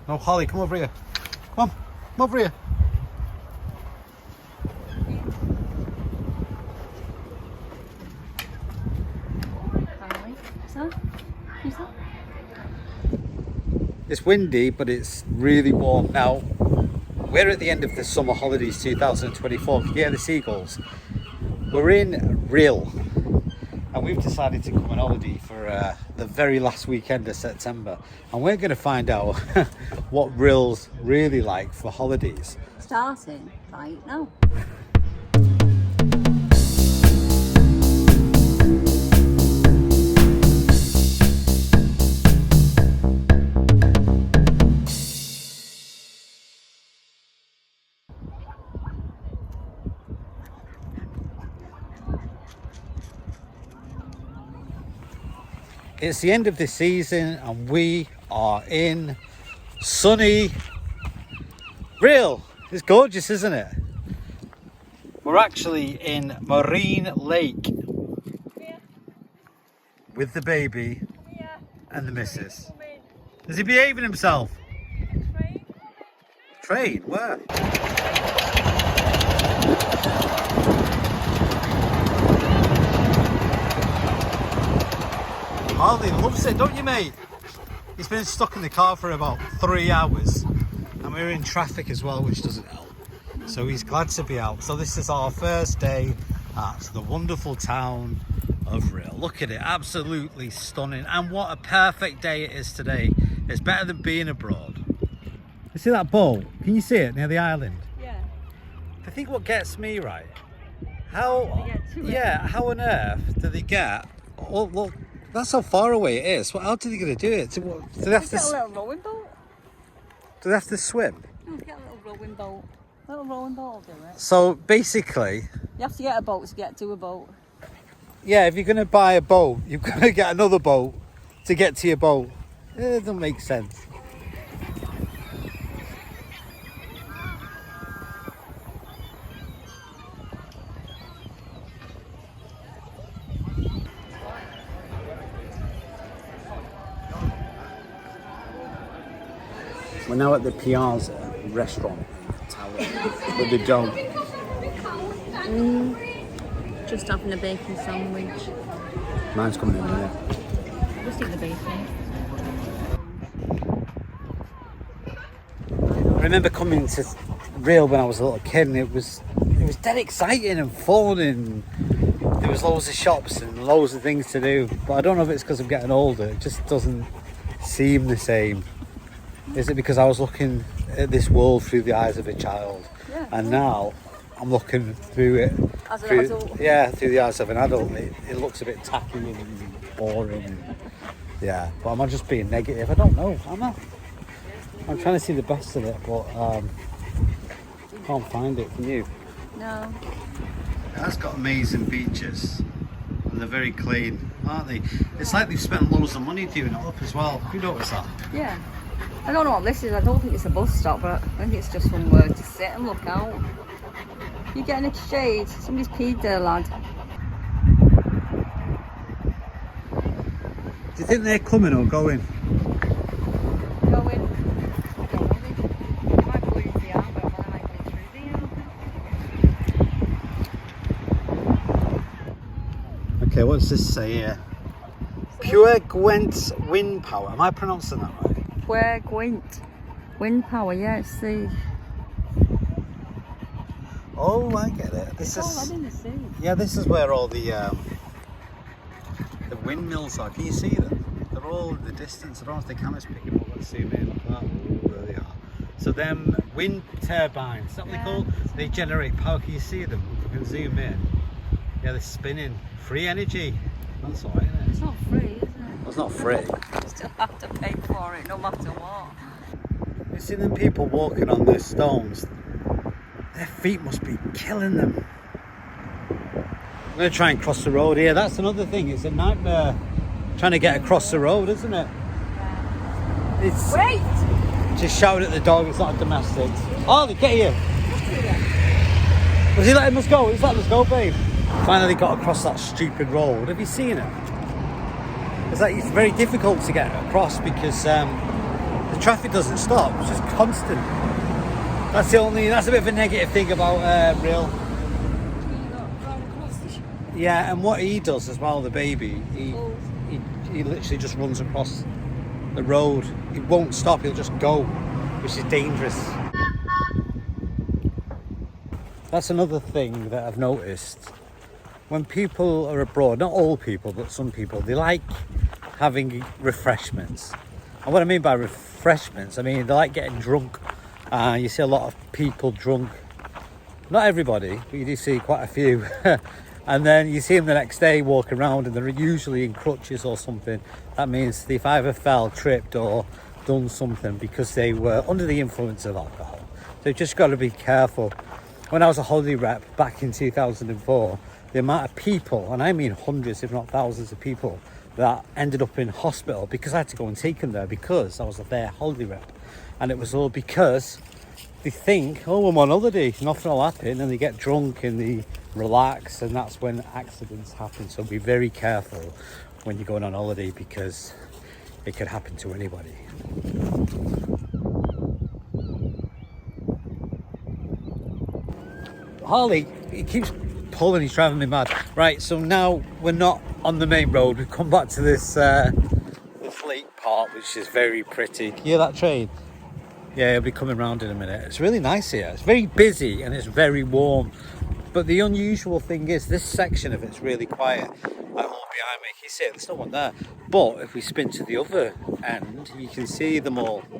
No, Holly, come over here. Come on, come over here. It's windy, but it's really warm. Now, we're at the end of the summer holidays 2024. If you hear the seagulls, we're in Rhyl, and we've decided to come on holiday for the very last weekend of September. And we're going to find out what Ryl's really like for holidays. Starting right now. It's the end of the season and we are in sunny Rhyl. It's gorgeous, isn't it? We're actually in Marine Lake with the baby and the missus. Is he behaving himself? Train? Where? Harley loves it, don't you, mate? He's been stuck in the car for about 3 hours and we're in traffic as well, which doesn't help. So he's glad to be out. So this is our first day at the wonderful town of Rhyl. Look at it, absolutely stunning. And what a perfect day it is today. It's better than being abroad. You see that boat? Can you see it near the island? Yeah. I think what gets me, right, how on earth do they get, oh look, that's how far away it is. How are they going to do it? Do they have to, Get a little rowing boat. do they have to swim? No, get a little rowing boat. A little rowing boat will do it. So basically, You have to get a boat to get to a boat. yeah, if you're going to buy a boat, you've got to get another boat to get to your boat. It doesn't make sense. We're now at the Piazza restaurant tower with the dome. Just having a bacon sandwich. Mine's coming in there. Just eat the bacon. I remember coming to Rhyl when I was a little kid, and it was dead exciting and fun, and there was loads of shops and loads of things to do. But I don't know if it's because I'm getting older. It just doesn't seem the same. Is it because I was looking at this world through the eyes of a child, and now I'm looking through it As an through, adult. yeah, through the eyes of an adult. It looks a bit tacky and boring. And, yeah, but am I just being negative? I don't know. Am I? I'm trying to see the best of it, but can't find it. Can you? No. It has got amazing beaches, and they're very clean, aren't they? It's like they've spent loads of money doing it up as well. Have you noticed that? Yeah. I don't know what this is. I don't think it's a bus stop, but I think it's just somewhere to sit and look out. You're getting a shade. Somebody's peed there, lad. Do you think they're coming or going? Go in. I don't know. They might go into the arm, but they might go through the Okay, what does this say here? Pure Gwent wind power. Am I pronouncing that right? Where Gwent. Wind power, yeah, it's the... Oh, I get it. This is in the sea. yeah. This is where all the windmills are. Can you see them? They're all in the distance. I don't know if the camera's picking up. Let's zoom in. Look at that. Ooh, there they are. So them wind turbines, is that what they call? They generate power. Can you see them? You can zoom in. Yeah, they're spinning. Free energy. That's all right, isn't it? It's not free, is it? Well, it's not free. You still have to pay for it, no matter what. You see them people walking on those stones? Their feet must be killing them. I'm going to try and cross the road here. That's another thing. It's a nightmare trying to get across the road, isn't it? It's Wait! just shouting at the dog. It's not a domestic. Harley, get here. Was he letting us go? He's letting us go, babe. Finally got across that stupid road. Have you seen it? It's very difficult to get across because there's the traffic doesn't stop. It's just constant. That's a bit of a negative thing about Rhyl. Yeah, and what he does as well, the baby, he literally just runs across the road. He won't stop, he'll just go, which is dangerous. That's another thing that I've noticed. When people are abroad, not all people, but some people, they like having refreshments. And what I mean by refreshments, I mean they like getting drunk. You see a lot of people drunk. Not everybody, but you do see quite a few. And then you see them the next day walking around and they're usually in crutches or something. That means they've either fell, tripped or done something because they were under the influence of alcohol. So you've just got to be careful. When I was a holiday rep back in 2004, the amount of people, and I mean hundreds if not thousands of people, that ended up in hospital because I had to go and take them there because I was their holiday rep. And it was all because they think, oh, I'm on holiday, nothing will happen, and they get drunk and they relax, and that's when accidents happen. So be very careful when you're going on holiday because it could happen to anybody. Harley, he keeps pulling, he's driving me mad. Right, so now we're not on the main road, we've come back to this lake part, which is very pretty. Can you hear that train? Yeah, he'll be coming round in a minute. It's really nice here. It's very busy and it's very warm. But the unusual thing is this section of it's really quiet. That hole behind me, you see it, there's no one there. But if we spin to the other end, you can see them all. You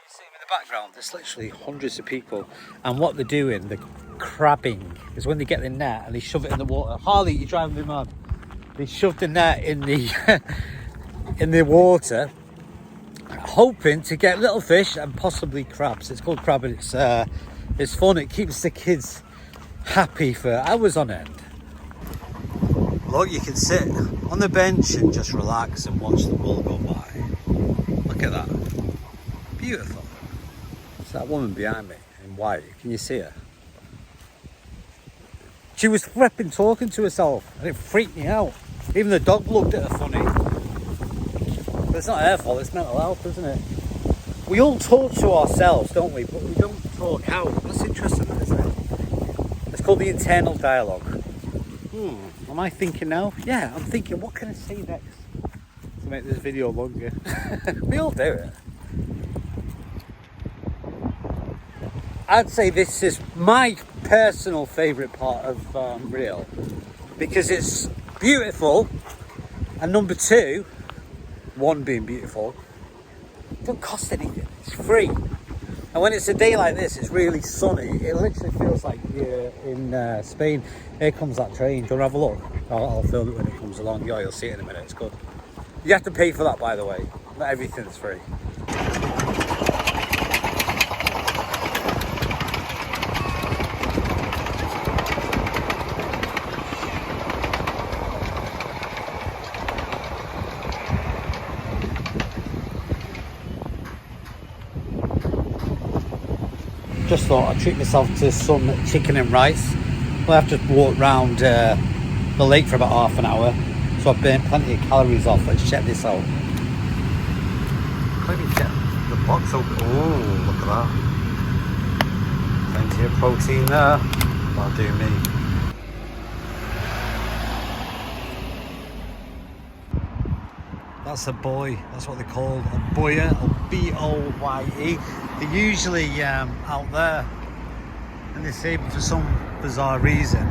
see them in the background, there's literally hundreds of people. And what they're doing, they're crabbing, is when they get the net and they shove it in the water. Harley, you're driving me mad. They shove the net in the in the water, hoping to get little fish and possibly crabs. It's called crabbing. It's fun. It keeps the kids happy for hours on end. Look, you can sit on the bench and just relax and watch the world go by. Look at that. Beautiful. It's that woman behind me in white. Can you see her? She was flipping talking to herself and it freaked me out. Even the dog looked at her funny. But it's not her fault, it's mental health, isn't it? We all talk to ourselves, don't we? But we don't talk out. That's interesting, isn't it? It's called the internal dialogue. Am I thinking now? Yeah, I'm thinking, what can I say next to make this video longer? We all do it. I'd say this is my personal favourite part of Rhyl because it's beautiful, and number two, one being beautiful, it don't cost anything, it's free. And when it's a day like this, it's really sunny, it literally feels like you're in Spain. Here comes that train. Do you want to have a look? I'll film it when it comes along. Yeah, you'll see it in a minute, it's good. You have to pay for that, by the way. Not everything's free. Just thought I'd treat myself to some chicken and rice. Well, I've just walked round the lake for about half an hour, so I've burnt plenty of calories off. Let's check this out. Can't even get the box open. Oh, look at that. Plenty of protein there. That'll do me. That's a boy. That's what they're called. A boya, or B-O-Y-E. They're usually out there in this sea, but for some bizarre reason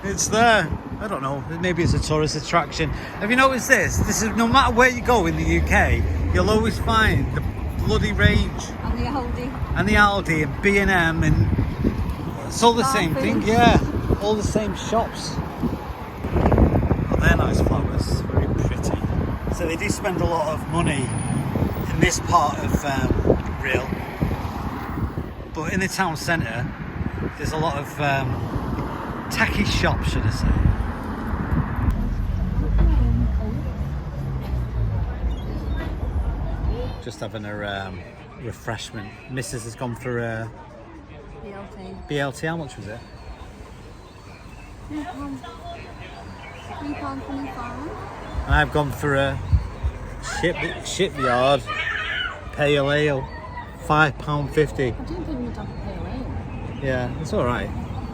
it's there. I don't know, maybe it's a tourist attraction. Have you noticed this? This is, no matter where you go in the UK, you'll always find the bloody range And the Aldi. and the Aldi and B&M, and it's all the same thing. Yeah, all the same shops. Oh, they're nice flowers, very pretty. So they do spend a lot of money in this part of Rhyl, but in the town centre there's a lot of tacky shops, should I say. Just having a refreshment. Mrs. has gone for a BLT. How much was it? £3.25. And I've gone for a Shipyard pale ale, £5.50. I didn't think we'd have a pale ale. Yeah, it's all right.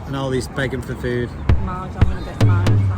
And all these begging for food. Marge, I'm going to get mine.